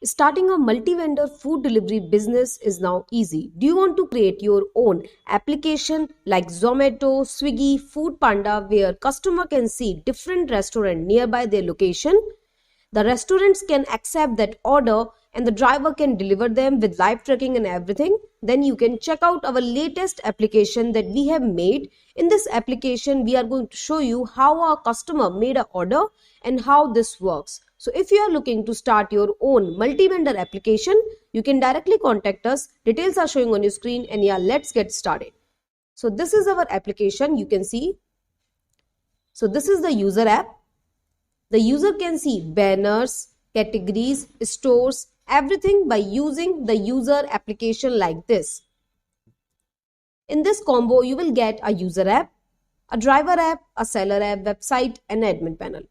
Starting a multi-vendor food delivery business is now easy. Do you want to create your own application like Zomato, Swiggy, Foodpanda where customer can see different restaurant nearby their location? The restaurants can accept that order and the driver can deliver them with live tracking and everything. Then you can check out our latest application that we have made. In this application, we are going to show you how our customer made an order and how this works. So if you are looking to start your own multi-vendor application, you can directly contact us. Details are showing on your screen, and yeah, let's get started. So this is our application, you can see. So this is the user app. The user can see banners, categories, stores, everything by using the user application like this. In this combo, you will get a user app, a driver app, a seller app, website, and admin panel.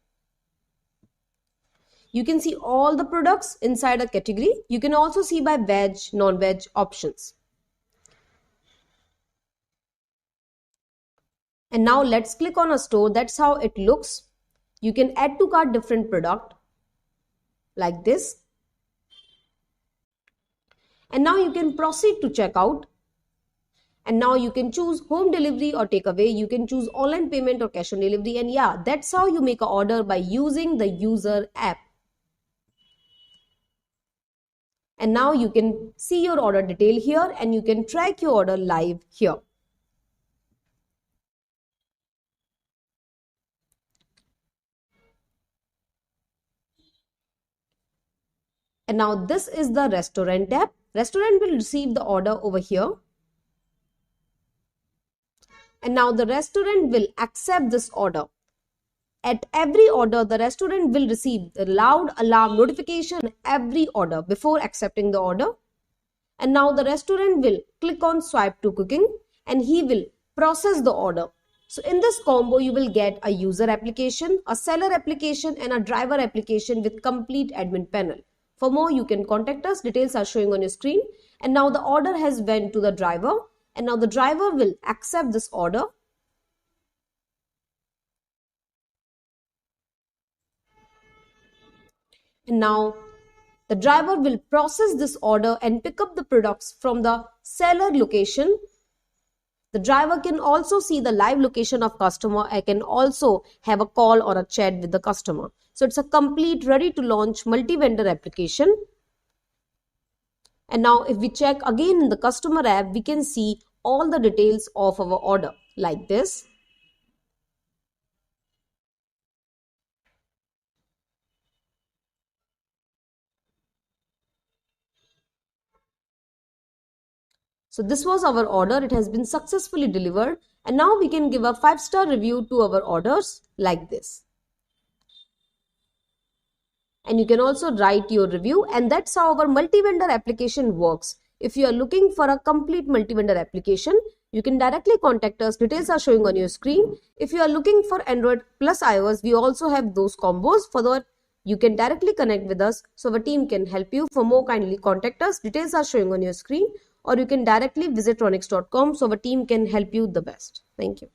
You can see all the products inside a category. You can also see by veg, non-veg options. And now let's click on a store. That's how it looks. You can add to cart different product like this. And now you can proceed to checkout. And now you can choose home delivery or takeaway. You can choose online payment or cash on delivery. And yeah, that's how you make an order by using the user app. And now you can see your order detail here and you can track your order live here. And now this is the restaurant app. Restaurant will receive the order over here. And now the restaurant will accept this order. At every order, the restaurant will receive the loud alarm notification every order before accepting the order. And now the restaurant will click on swipe to cooking and he will process the order. So in this combo, you will get a user application, a seller application, and a driver application with complete admin panel. For more, you can contact us. Details are showing on your screen. And now the order has went to the driver. And now the driver will accept this order. And now the driver will process this order and pick up the products from the seller location. The driver can also see the live location of customer. I can also have a call or a chat with the customer. So it's a complete ready to launch multi-vendor application. And now if we check again in the customer app, we can see all the details of our order like this. So this was our order. It has been successfully delivered. And now we can give a 5-star review to our orders like this. And you can also write your review, and that's how our multi-vendor application works. If you are looking for a complete multi-vendor application, you can directly contact us. Details are showing on your screen. If you are looking for Android plus iOS, we also have those combos. For that, you can directly connect with us so our team can help you. For more, kindly contact us. Details are showing on your screen, or you can directly visit ronix.com so our team can help you the best. Thank you.